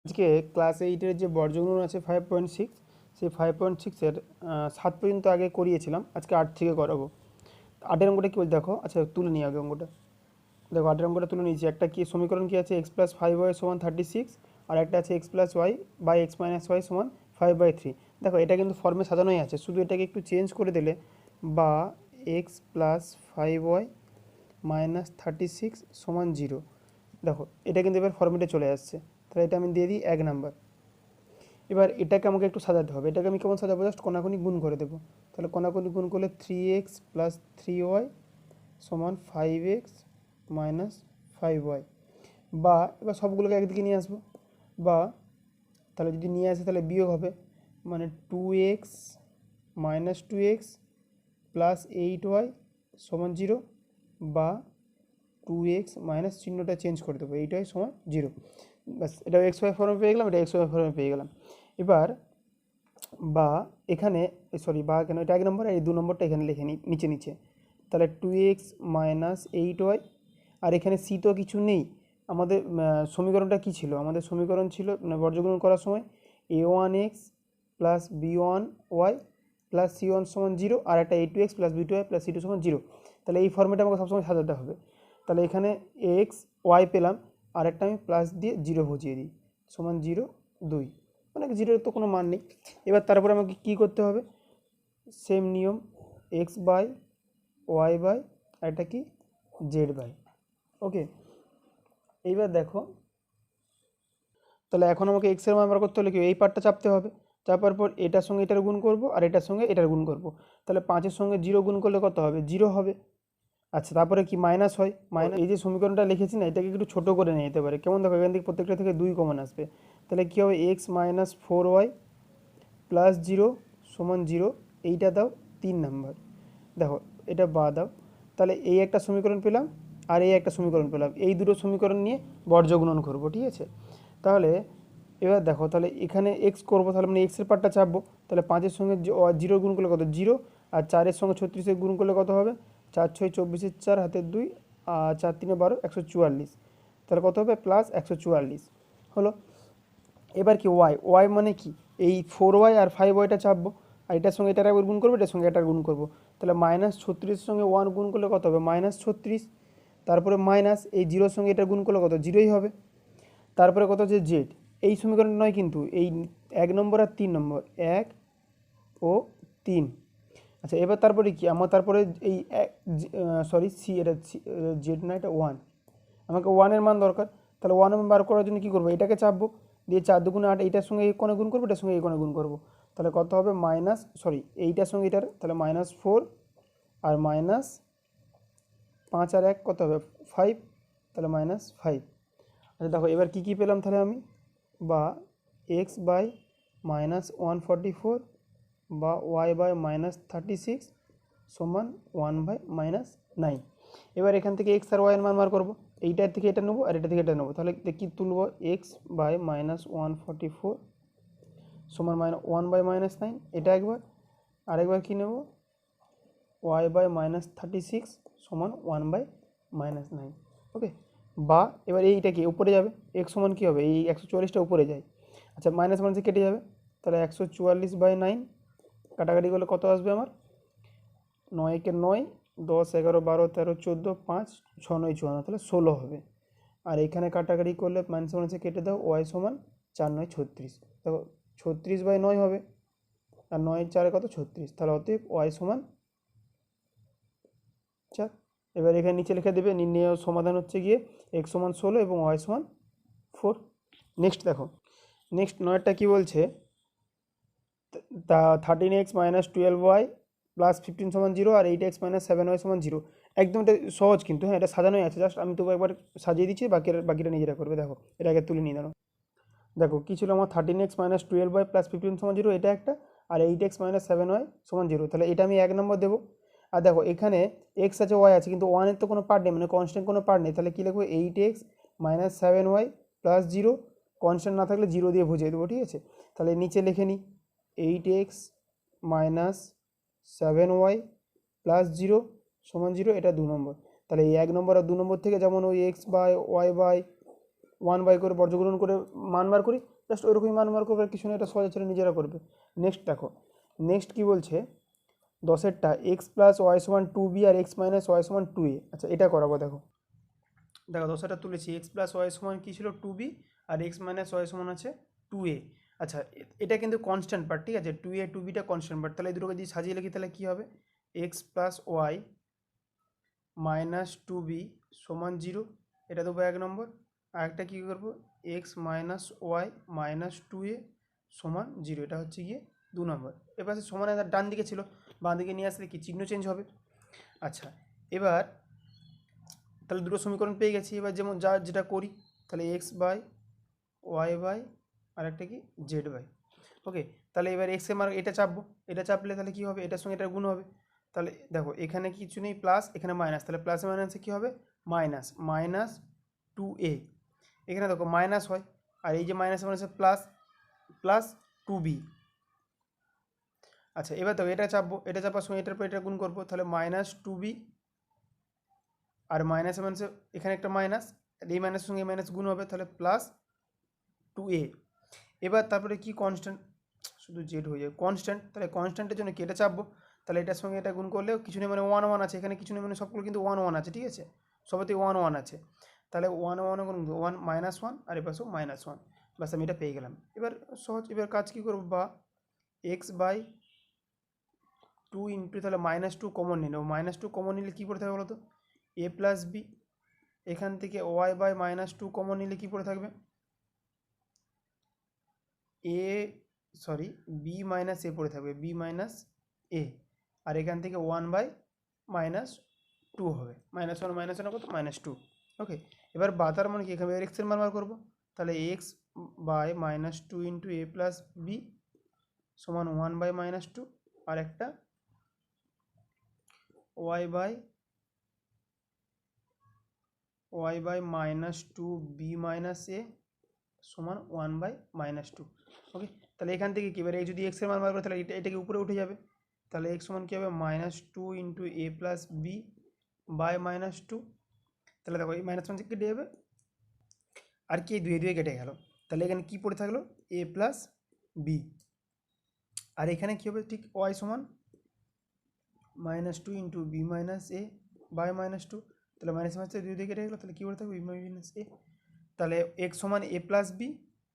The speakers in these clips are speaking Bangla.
আজকে ক্লাস এইটের যে বর্গমূল আছে 5.6, সেই 5.6-এর 7 পর্যন্ত আগে করিয়েছিলাম, আজকে 8 থেকে করাবো। 8-এর অঙ্কটা কি বলতে দেখো, আচ্ছা তুলে নিই আগে অঙ্কটা। দেখো 8-এর অঙ্কটা তুলে নিয়েছি। একটা কি সমীকরণ কি আছে, x+5y সমান 36, আর একটা আছে x+y/x-y সমান 5/3। দেখো এটা কিন্তু ফর্মে সাজানোই আছে, শুধু এটাকে একটু চেঞ্জ করে দিলে, বা x+5y-36 সমান 0। দেখো এটা কিন্তু এবার ফর্মেটে চলে আসছে, তাহলে এটা আমি দিয়ে দিই 1 নাম্বার। এবার এটাকে আমাকে একটু সাজাতে হবে। এটাকে আমি কেমন সাজাবো, জাস্ট কোনাকুনি গুণ করে দেবো। তাহলে কোনাকুনি গুণ করলে 3x+3y সমান 5x-5y, বা এবার সবগুলোকে একদিকে নিয়ে আসবো, বা তাহলে যদি নিয়ে আসে তাহলে বিয়োগ হবে, মানে 2x-2x+8y সমান 0, বা 2x চিহ্নটা চেঞ্জ করে দেবো, 8y সমান 0। ব্যাস, এটা এক্স ওয়াই ফর্মে পেয়ে গেলাম, এটা এক্স ওয়াই ফর্মে পেয়ে গেলাম। এবার বা এখানে, সরি বা কেন, এটা 1 নম্বর, আর এই 2 নম্বরটা এখানে লিখে নিই নিচে নিচে। তাহলে 2x-8y, আর এখানে সি তো কিছু নেই। আমাদের সমীকরণটা কি ছিল, আমাদের সমীকরণ ছিল বর্গমূল করার সময় a1x plus b1y plus c1 সমান 0, আর একটা a2x plus b2y plus c2 সমান 0। তাহলে এই ফর্মেটে আমাকে সবসময় সাজাতে হবে। তাহলে এখানে এক্স ওয়াই পেলাম, আর একটা আমি প্লাস দিয়ে 0 বসিয়ে দিই, সমান 0, 2, মানে 0-এর তো কোনো মান নেই। এবার তারপরে আমাকে কী করতে হবে, সেম নিয়ম, এক্স বাই ওয়াই বাই আর একটা কি জেড বাই। ওকে, এইবার দেখো, তাহলে এখন আমাকে এক্সের মান বার করতে হলে কি এই পার্টটা চাপতে হবে। চাপার পর এটার সঙ্গে এটার গুণ করব, আর এটার সঙ্গে এটার গুণ করব। তাহলে 5-এর সঙ্গে 0 গুণ করলে কত হবে, 0 হবে। আচ্ছা, তারপরে কি মাইনাস হয়, মাইনাস, এই যে সমীকরণটা লিখেছি না, এটাকে একটু ছোটো করে নিয়ে যেতে পারে। কেমন দেখো, এখান থেকে প্রত্যেকটা থেকে 2 কমন আসবে। তাহলে কী হবে, x-4y প্লাস 0 সমান 0, এইটা দাও 3 নাম্বার। দেখো এটা বা দাও, তাহলে এই একটা সমীকরণ পেলাম, আর এই একটা সমীকরণ পেলাম। এই দুটো সমীকরণ নিয়ে বর্গগুণন করবো, ঠিক আছে। তাহলে এবার দেখো, তাহলে এখানে এক্স করবো, তাহলে মানে এক্সের পার্টটা চাপবো। তাহলে 5-এর সঙ্গে 0 গুণ করলে কত, 0, আর 4-এর সঙ্গে 36-এর গুণ করলে কত হবে, 4-6 24-এর 4 হাতের 2, আর 4-3 12, 144। তাহলে কত হবে, প্লাস 144 হলো। এবার কি ওয়াই, ওয়াই মানে কি, এই 4y আর 5yটা চাপবো, আর এটার সঙ্গে এটার একবার গুণ করবো, এটার সঙ্গে এটার গুণ করবো। তাহলে -36-এর সঙ্গে 1 গুণ করলে কত হবে, -36। তারপরে মাইনাস এই 0-এর সঙ্গে এটার গুণ করলে কত, 0ই হবে। তারপরে কত হচ্ছে জেড, এই সমীকরণ নয় কিন্তু, এই 1 নম্বর আর 3 নম্বর, 1 ও 3। আচ্ছা, এবার তারপরে কি আমার, তারপরে এই সরি সি, এটা জেড না, এটা 1, আমাকে 1-এর মান দরকার। তাহলে 1 বার করার জন্য কী করবো, এটাকে চাপবো, দিয়ে 4×2=8, এইটার সঙ্গে এই কোণে গুণ করবো, এটার সঙ্গে এই কোণে গুণ করবো। তাহলে কত হবে, মাইনাস, সরি এইটার সঙ্গে এটার, তাহলে -4, আর -5 আর 1 কত হবে, 5, তাহলে -5। আচ্ছা দেখো, এবার কী কী পেলাম তাহলে আমি, বা x/-144, বা y/-36 সমান 1/-9। এবার এখান থেকে এক্স আর ওয়াই এর মান বার করবো, এইটার থেকে এটা নেবো, আর এটা থেকে এটা নেবো। তাহলে কি তুলবো, x/-144 সমান 1/-9, এটা একবার। আরেকবার কি নেব, y/-36 সমান 1/-9। ওকে, বা এবার এইটা কি উপরে যাবে, x সমান কী হবে, এই 144টা উপরে যায়। আচ্ছা, মাইনাস মাইনাসে কেটে যাবে, তাহলে 144/9 কাটাকাটি করলে কত আসবে আমার, 9-কে 9, 10 11 12 13 14 5 6 9 54, তাহলে 16 হবে। আর এখানে কাটাকাটি করলে মাইনাস মাইনাসে কেটে দাও, ওয়াই সমান 4 9 36, দেখো 36/9 হবে, আর 9 4 কত, 36, তাহলে অতএব ওয়াই সমান 4। এবার এখানে নিচে লিখে দেবে, নির্ণয় সমাধান হচ্ছে গিয়ে x সমান 16 এবং y সমান 4। নেক্সট দেখো, নেক্সট 9টা কী বলছে, তা 13x-12y প্লাস 15 সমান 0, আর 8x-7y সমান 0। একদম এটা সহজ কিন্তু, হ্যাঁ এটা সাজানোই আছে, জাস্ট আমি তবু একবার সাজিয়ে দিচ্ছি, বাকিটা নিজেরা করবে। দেখো এটা আগে তুলে নিয়ে দাঁড়ো। দেখো কী ছিল আমার, 13x-12y প্লাস 15 সমান 0, এটা একটা, আর 8x-7y সমান 0। তাহলে এটা আমি 1 নম্বর দেবো। আর দেখো এখানে এক্স আছে, ওয়াই আছে, কিন্তু ওয়ানের তো কোনো পার্ট নেই, মানে কনস্ট্যান্ট কোনো পার্ট নেই। তাহলে কী লিখবো, 8x-7y প্লাস 0, কনস্ট্যান্ট না থাকলে 0 দিয়ে বুঝিয়ে দেবো, ঠিক আছে। তাহলে নিচে লিখে নিই, 8x-7y প্লাস 0 সমান 0, এটা 2 নম্বর। তাহলে এই 1 নম্বর আর 2 নম্বর থেকে যেমন ওই x/y/, 1 করে বর্গমূল করে মান বার করি, জাস্ট ওইরকমই মান বার করবে, কিছু না, এটা সহজ ছেলে নিজেরা করবে। নেক্সট দেখো, নেক্সট কী বলছে, 10-এরটা এক্স প্লাস ওয়াই সমান 2b আর এক্স মাইনাস ওয়াই সমান 2a। আচ্ছা এটা করাবো। দেখো দেখো 10-এরটা তুলেছি, এক্স প্লাস ওয়াই সমান কী ছিল 2b আর এক্স মাইনাস ওয়াই সমান আছে 2a। আচ্ছা এটা কিন্তু কনস্ট্যান্ট পার্ট, ঠিক আছে, 2a 2bটা কনস্ট্যান্ট পার্ট, তাহলে এই দুটোকে যদি সাজিয়ে লিখি তাহলে কী হবে, x plus Y minus 2b সমান 0, এটা দেবো 1 নম্বর। আর একটা কী করবো, x minus Y minus 2a সমান 0, এটা হচ্ছে গিয়ে 2 নম্বর। এবার সমান ডান দিকে ছিল, বাঁ দিকে নিয়ে আসলে কি চিহ্ন চেঞ্জ হবে। আচ্ছা এবার তাহলে দুটো সমীকরণ পেয়ে গেছি। এবার যেমন যেটা করি, তাহলে এক্স বাই ওয়াই বাই আর একটা কি জেড বাই। ওকে, তাহলে এবার এক্স এর মান এটা চাপবো, এটা চাপলে তাহলে কী হবে, এটার সঙ্গে এটা গুণ হবে। তাহলে দেখো এখানে কিছু নেই প্লাস, এখানে মাইনাস, তাহলে প্লাসে মাইনাসে কী হবে, মাইনাস মাইনাস 2a। এখানে দেখো মাইনাস হয়, আর এই যে মাইনাসে মাইনাসে প্লাস প্লাস 2b। আচ্ছা এবার দেখো এটা চাপবো, এটা চাপার সময় এটার পর এটা গুণ করবো, তাহলে মাইনাস 2b আর মাইনাসে মাইনাসে এখানে একটা মাইনাস, এই মাইনাসের সঙ্গে মাইনাস গুণ হবে, তাহলে প্লাস 2a। এবার তারপরে কি কনস্ট্যান্ট, শুধু জেড হয়ে যায় কনস্ট্যান্ট, তাহলে কনস্ট্যান্টের জন্য কি এটা চাপবো, তাহলে এটার সঙ্গে এটা গুণ করলেও কিছু নেই, মানে 1 1 আছে, এখানে কিছু নেই, মানে সবগুলো কিন্তু 1 1 আছে, ঠিক আছে, সবেতেই 1 1 আছে। তাহলে 1 1 গুণ 1 -1 আর এ পাশেও -1, বাস আমি এটা পেয়ে গেলাম। এবার সহজ, এবার কাজ কী করবো, বা এক্স বাই 2 ইন্টু, তাহলে -2 কমন নিয়ে নেবো, -2 কমন নিলে কী পড়ে থাকবে বলো তো, এ প্লাস বি। এখান থেকে ওয়াই বাই -2 কমন নিলে কী পড়ে থাকবে, এ সরি বি মাইনাস এ পড়ে থাকবে, বি মাইনাস এ। আর এখান থেকে 1/-2 হবে, -1 কত, -2। ওকে, এবার বাতার মানে কি, এখানে এক্সের মান বার করবো, তাহলে x by -2 into a plus b সমান 1/-2, আর একটা y by -2 b minus a সমান 1/-2। ওকে, তাহলে এখান থেকে কী, এবার এই যদি এক্সের মান বার করে তাহলে এটাকে উপরে উঠে যাবে, তাহলে এক্স সমান কী হবে, -2 into a plus b by -2। তাহলে দেখো এই মাইনাস মাইনাস কেটে যাবে, আর কি দুয়ে দুয়ে কেটে গেল, তাহলে এখানে কি পড়ে থাকলো, এ প্লাস বি। আর এখানে কী হবে, ঠিক ওয়াই সমান -2 into b minus a by -2, তাহলে মাইনাস মাইনাস দুই দিয়ে কেটে গেলো, তাহলে কী পড়ে থাকবে, বি মাইনাস এ। তাহলে এক্স সমান এ প্লাস বি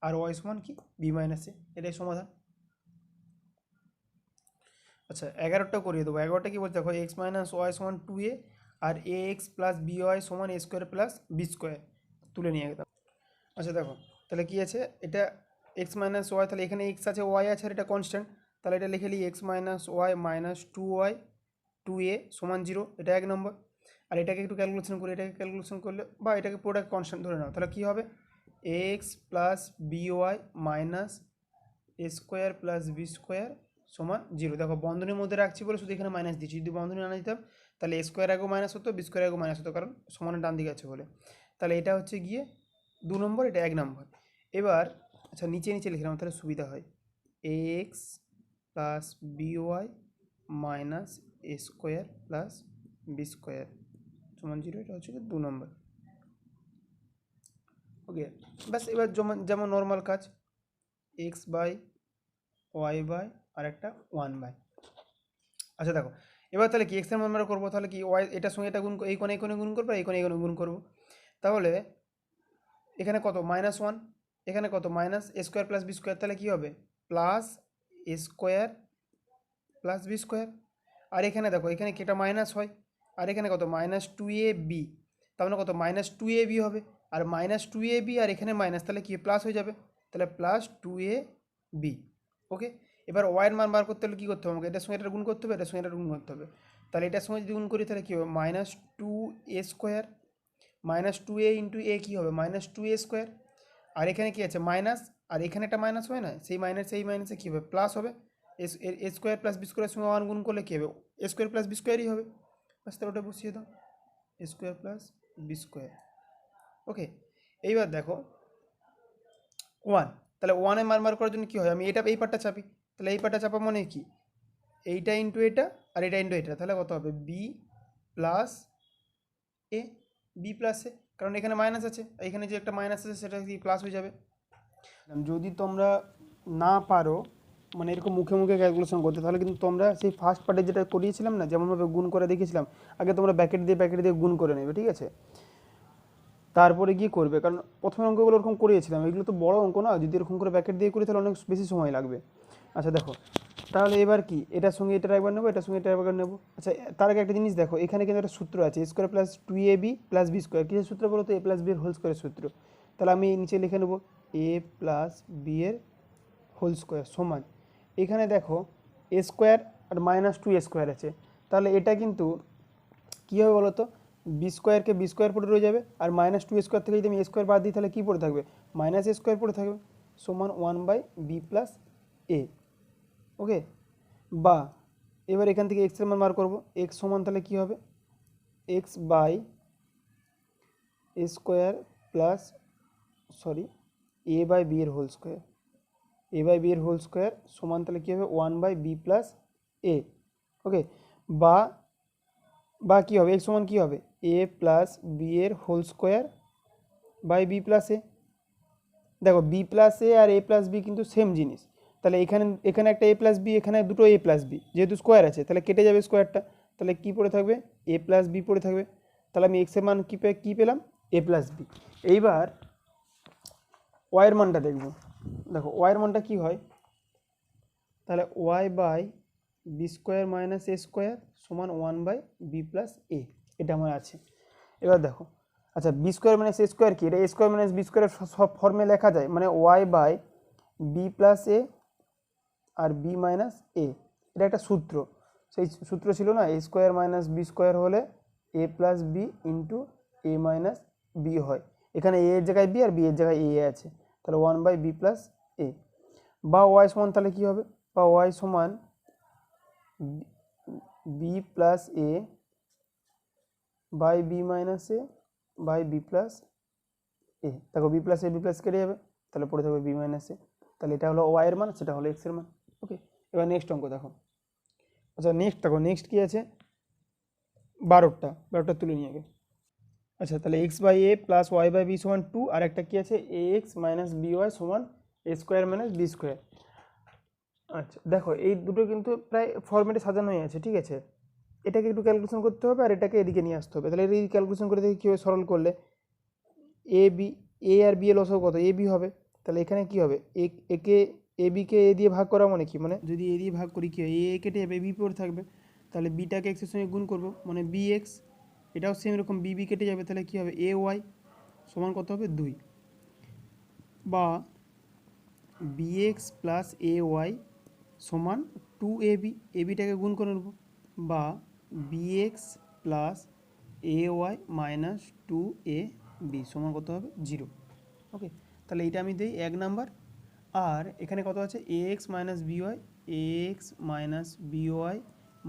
আর ওয়াই সমান কি, বি মাইনাস এ, এটাই সমাধান। আচ্ছা 11টা করিয়ে দেবো। 11টা কি বলছে, দেখো এক্স মাইনাস ওয়াই সমান 2a আর এ এক্স প্লাস বি ওয়াই সমান a square plus b square, তুলে নিয়ে গেলাম। আচ্ছা দেখো তাহলে কি আছে, এটা এক্স মাইনাস ওয়াই, তাহলে এখানে এক্স আছে ওয়াই আছে আর এটা কনস্ট্যান্ট, তাহলে এটা লিখে নিই x minus Y minus 2y 2a সমান 0, এটা 1 নম্বর। আর এটাকে একটু ক্যালকুলেশন করি, এটাকে ক্যালকুলেশন করলে বা এটাকে পুরোটাকে কনস্ট্যান্ট ধরে নাও, তাহলে কী হবে, x plus b y minus a square plus b square সমান 0। দেখো বন্ধনীর মধ্যে রাখছি বলে শুধু এখানে মাইনাস দিচ্ছি, যদি বন্ধনী না দিতাম তাহলে এ স্কোয়ার আগেও মাইনাস হতো, বি স্কোয়ার আগেও মাইনাস হতো, কারণ সমানের ডান দিকে আছে বলে। তাহলে এটা হচ্ছে গিয়ে 2 নম্বর, এটা 1 নম্বর। এবার আচ্ছা নিচে নিচে লিখলাম তাহলে সুবিধা হয়, x plus b y minus a square plus b square সমান 0, এটা হচ্ছে 2 নম্বর। ওকে, ব্যাস এবার যেমন যেমন নর্মাল কাজ, এক্স বাই ওয়াই বাই আর একটা 1 বাই। আচ্ছা দেখো এবার তাহলে কি এক্সের মান আমরা করবো, তাহলে কি ওয়াই এটার সঙ্গে এটা গুণ, এই কোণে গুণ করবো, এই কোণে গুণ করবো। তাহলে এখানে কত, -1, এখানে কত, minus a square plus b square, তাহলে কী হবে, প্লাস এ স্কোয়ার প্লাস বি স্কোয়ার। আর এখানে দেখো এখানে কি এটা মাইনাস হয়, আর এখানে কত, -2ab, তার মানে কত, -2ab হবে, আর -2ab আর এখানে মাইনাস, তাহলে কি প্লাস হয়ে যাবে, তাহলে +2ab। ওকে, এবার ওয়াইয়ের মান বার করতে হলে কী করতে হবে আমাকে, এটার সঙ্গে এটা গুণ করতে হবে, এটার সঙ্গে এটা গুণ করতে হবে। তাহলে এটার সঙ্গে যদি গুণ করি তাহলে কী হবে, -2a স্কোয়ার -2a ইন্টু এ কী হবে, -2a স্কোয়ার। আর এখানে কি আছে মাইনাস, আর এখানে একটা মাইনাস হয় না, সেই মাইনাসে কী হবে, প্লাস হবে, এ স্কোয়ার প্লাস বি স্কোয়ারের সঙ্গে 1 গুণ করলে কী হবে, এ স্কোয়ার প্লাস বি স্কোয়ারই হবে, বাস তাহলে ওটা বসিয়ে দাও, এ স্কোয়ার প্লাস বি স্কোয়ার। ওকে, এইবার দেখো 1, তাহলে 1-এর মান বার করার জন্য কী হয়, আমি এটা এই পার্টটা চাপি, তাহলে এই পার্টটা চাপা মানে কি, এইটা ইন্টু এটা আর এটা ইন্টু এটা, তাহলে কত হবে, বি প্লাস এ, বি প্লাস এ। কারণ এখানে মাইনাস আছে, এখানে যে একটা মাইনাস আছে সেটা কি প্লাস হয়ে যাবে। যদি তোমরা না পারো মানে এরকম মুখে মুখে ক্যালকুলেশন করতে, তাহলে কিন্তু তোমরা সেই ফার্স্ট পার্টে যেটা করিয়েছিলাম না, যেমনভাবে গুণ করে দেখিয়েছিলাম, আগে তোমরা ব্যাকেট দিয়ে গুণ করে নেবে, ঠিক আছে, তারপরে গিয়ে করবে। কারণ প্রথমে অঙ্কগুলো ওরকম করিয়েছিলাম, এগুলো তো বড় অঙ্ক না, যদি এরকম করে ব্যাকেট দিয়ে করি তাহলে অনেক বেশি সময় লাগবে। আচ্ছা দেখো, তাহলে এবার কি এটার সঙ্গে এটা একবার নেবো, এটার সঙ্গে এটা একবার নেবো। আচ্ছা তার আগে একটা জিনিস দেখো, এখানে কিন্তু একটা সূত্র আছে, a square plus 2ab plus b square. কিসের সূত্র বলো তো? এ প্লাস বি এর হোল স্কোয়ারের সূত্র। তাহলে আমি নিচে লিখে নেবো এ প্লাস বি এর হোল স্কোয়ার সমান, এখানে দেখো এ স্কোয়ার আর মাইনাস 2a স্কোয়ার আছে, তাহলে এটা কিন্তু কী হবে বলো তো? বি স্কোয়ারকে বি স্কোয়ার পড়ে রয়ে যাবে, আর মাইনাস 2a স্কোয়ার থেকে যদি আমি এ স্কোয়ার বাদ দিই তাহলে কী পড়ে থাকবে? মাইনাস এ স্কোয়ার পড়ে থাকবে, সমান 1/b প্লাস এ। ওকে, বা এবার এখান থেকে এক্স এর মান বার করবো, এক্স সমান তাহলে কী হবে? X by a square plus a by b এর whole square, a by b এর হোল স্কোয়ার সমান তাহলে কী হবে? 1/b প্লাস এ। ওকে, বা কী হবে? এক্স সমান কী হবে? এ প্লাস বি এর whole square by b plus a. দেখো বি প্লাস এ আর এ প্লাস বি কিন্তু সেম জিনিস, তাহলে এখানে এখানে একটা এ প্লাস বি, এখানে দুটো এ প্লাস বি, যেহেতু স্কোয়ার আছে তাহলে কেটে যাবে স্কোয়ারটা, তাহলে কী পড়ে থাকবে? এ প্লাস বি পড়ে থাকবে। তাহলে আমি এক্সের মান কী পেলাম? এ প্লাস বি। এইবার ওয়াইয়ের মানটা দেখব। দেখো ওয়াইয়ের মানটা কী হয়, তাহলে y by b square minus a square সমান 1/b প্লাস এ, এটা আমার আছে। এবার দেখো, আচ্ছা B square minus a square কি? এটা এ স্কোয়ার মাইনাস বি স্কোয়ারের সব ফর্মে লেখা যায়, মানে y by b plus a আর বি মাইনাস এ, এটা একটা সূত্র। সেই সূত্র ছিল না, a square minus b square হলে a plus b into a minus b হয়। এখানে এ এর জায়গায় বি আর বি এর জায়গায় এ আছে, তাহলে 1/b প্লাস এ। বা ওয়াই সমান তাহলে কী হবে? বা ওয়াই সমান b plus a by b minus a by b plus a. দেখো বি প্লাস কেটে যাবে, তাহলে পড়ে থাকবে বি মাইনাস এ। তাহলে এটা হলো ওয়াই এর মান, সেটা হলো এক্স এর মান। ওকে, এবার নেক্সট অঙ্ক দেখো। আচ্ছা নেক্সট দেখো, নেক্সট কী আছে? 12টা তুলে নিয়ে আগে। আচ্ছা তাহলে x by a plus y by b সমান 2, আর একটা কী আছে? A x minus b y সমান a square minus b square. আচ্ছা দেখো এই দুটো কিন্তু প্রায় ফর্মেটে সাজানো হয়ে আছে, ঠিক আছে, এটাকে একটু ক্যালকুলেশন করতে হবে আর এটাকে এদিকে নিয়ে আসতে হবে। তাহলে এই ক্যালকুলেশন করে দেখি কীভাবে সরল করলে এ বি, এ আর বি এর লসাগু কত? এ বি হবে। তাহলে এখানে কি হবে? একে এ বিকে এ দিয়ে ভাগ করা মানে কি? মানে যদি এ দিয়ে ভাগ করি কি হয়? এ কেটে যাবে, বি পড়ে থাকবে, তাহলে বিটাকে এক্সের সঙ্গে গুণ করবো, মানে বি এক্স। এটাও সেম এরকম, বি কেটে যাবে, তাহলে কি হবে? এ ওয়াই সমান কত হবে? 2। বা B x plus A Y সমান 2ab, এ বিটাকে গুণ করে নেবো, বা B x plus A Y minus 2ab সমান কত হবে? 0। ওকে, তাহলে এইটা আমি দিই 1 নাম্বার। আর এখানে কত আছে? A x minus b y, a x minus b y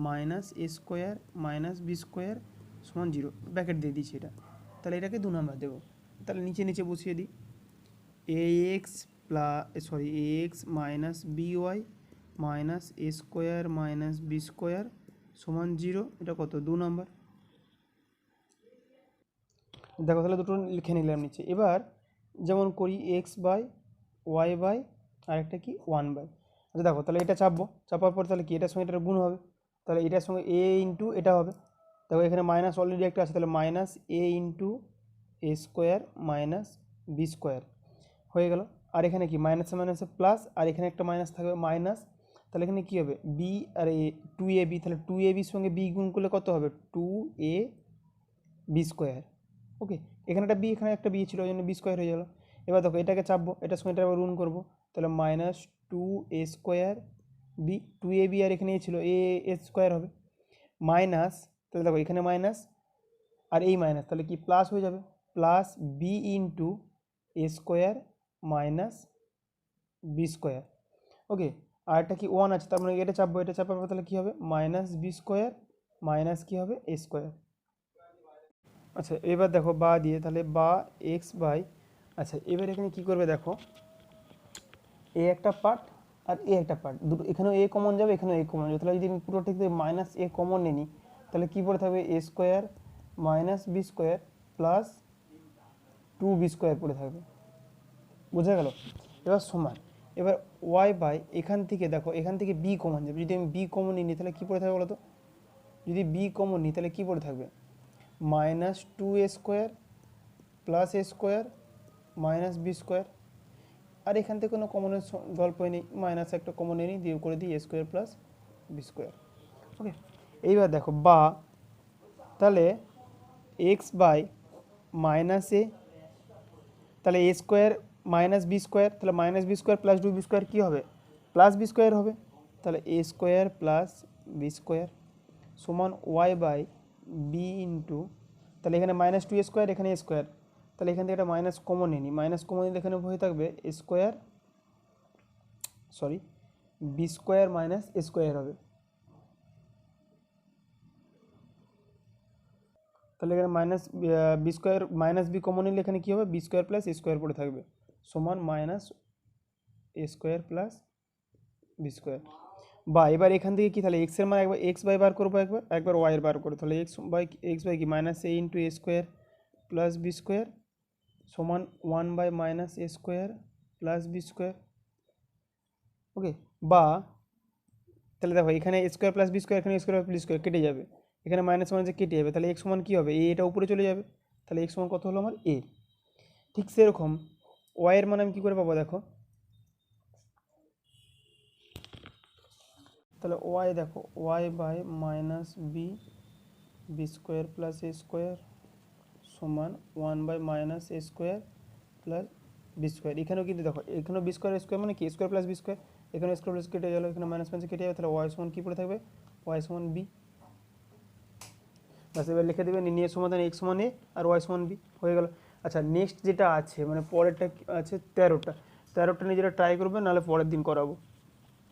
minus a square minus b square সমান 0, ব্র্যাকেট দিয়ে দিচ্ছি এটা। তাহলে এটাকে 2 নাম্বার দেবো। তাহলে নিচে নিচে বসিয়ে দিই, a x a x minus b y minus a square minus b square সমান 0, এটা কত? 2 নাম্বার। দেখো তাহলে দুটো লিখে নিলাম নিচে। এবার যেমন করি এক্স বাই ওয়াই বাই আরেকটা কি 1/। আচ্ছা দেখো তাহলে এটা চাপবো, চাপার পর তাহলে কি এটার সঙ্গে এটার গুণ হবে, তাহলে এটার সঙ্গে এ ইন্টু এটা হবে। দেখো এখানে মাইনাস অলরেডি একটা আছে, তাহলে মাইনাস এ ইন্টু এ স্কোয়ার মাইনাস বি স্কোয়ার হয়ে গেল। আর এখানে কি মাইনাসে মাইনাসে প্লাস, আর এখানে একটা মাইনাস থাকবে মাইনাস, তাহলে এখানে কী হবে? বি আর এ 2ab, তাহলে 2ab সঙ্গে বি গুণ করলে কত হবে? 2ab square. ওকে, এখানে একটা বি, এখানে একটা বি ছিল, ওই জন্য বি স্কোয়ার হয়ে গেল। এবার দেখো এটাকে চাপবো, এটার সঙ্গে এটা আবার গুণ করবো, তাহলে minus 2a square B, 2ab আর এখানে এ ছিল এ স্কোয়ার হবে, মাইনাস, তাহলে দেখো এখানে মাইনাস আর এই মাইনাস, তাহলে কি প্লাস হয়ে যাবে? প্লাস বি ইন্টু এ স্কোয়ার মাইনাস বি স্কোয়ার। ওকে, আর একটা কি 1 আছে, তার মানে এটা চাপবো, এটা চাপার পর তাহলে কী হবে? মাইনাস বি স্কোয়ার মাইনাস কী হবে? এ স্কোয়ার। আচ্ছা এবার দেখো বা দিয়ে, তাহলে বা এক্স বাই, আচ্ছা এবার এখানে কী করবে দেখো, এ একটা পার্ট আর এ একটা পার্ট, দুটো এখানেও এ কমন যাবে, এখানেও এ কমন যাবে, তাহলে যদি আমি পুরো ঠিক মাইনাস এ কমন নিই, তাহলে কী পড়ে থাকবে? A square minus b square plus 2b² পড়ে থাকবে। বোঝা গেল? এবার সমান, এবার ওয়াই বাই এখান থেকে দেখো, এখান থেকে বি কমন যাবে, যদি আমি বি কমন নিই তাহলে কী পড়ে থাকবে বলো তো? যদি বি কমন নিই তাহলে কী পড়ে থাকবে? -2a² plus a² minus b²। আর এখান থেকে কোনো কমনের গল্পই নেই, মাইনাস একটা কমন নিই, দিয়ে করে দিই a² প্লাস b²। ওকে, এইবার দেখো বা, তাহলে এক্স বাই মাইনাস এ, তাহলে a² মাইনাস b², তাহলে -b² প্লাস 2b² কী হবে? প্লাস b² হবে। তাহলে a² প্লাস b² সমান ওয়াই বাই বি ইন্টু, তাহলে এখানে -2a², এখানে a², তাহলে এখান থেকে একটা মাইনাস কমন নিই, মাইনাস কমন নিলে এখানে হয়ে থাকবে b² মাইনাস a² হবে। তাহলে এখানে b² মাইনাস বি কমন নিলে এখানে কী হবে? b² প্লাস a² পড়ে থাকবে সমান -a² প্লাস b²। বা এবার এখান থেকে কি, তাহলে এক্সের মান একবার এক্স বাই বার করবো, একবার ওয়াই এর বার করবো, তাহলে এক্স বাই কি -a into a² plus b² সমান 1 বাই -a² প্লাস b²। ওকে, বা তাহলে দেখো এখানে a² প্লাস b², এখানে a² প্লাস b² কেটে যাবে, এখানে মাইনাস মাইনাসে কেটে যাবে, তাহলে এক্স সমান কী হবে? এটা উপরে চলে যাবে, তাহলে এক্স সমান কত হলো আমার? এ। ঠিক সেরকম ওয়াই এর মান আমি কী করে পাবো দেখো, তাহলে ওয়াই দেখো, Y by -b² plus a² সমান 1 বাই -a² প্লাস b²। এখানেও কিন্তু দেখো, এখানেও b² মানে কি a² প্লাস b², এখানে a² প্লাস কেটে গেল, এখানে মাইনাস মাইনাস কেটে যাবে, তাহলে ওয়াই সমান কী পড়ে থাকবে? ওয়াই সমান বি। বাস এবার লিখে দেবে নির্ণয়ের সমাধান এক্স সমান এ আর ওয়াই সমান বি, হয়ে গেল। আচ্ছা, নেক্সট যেটা আছে মানে পরেরটা আছে 13টা নিজেরা ট্রাই করবে, নাহলে পরের দিন করাবো।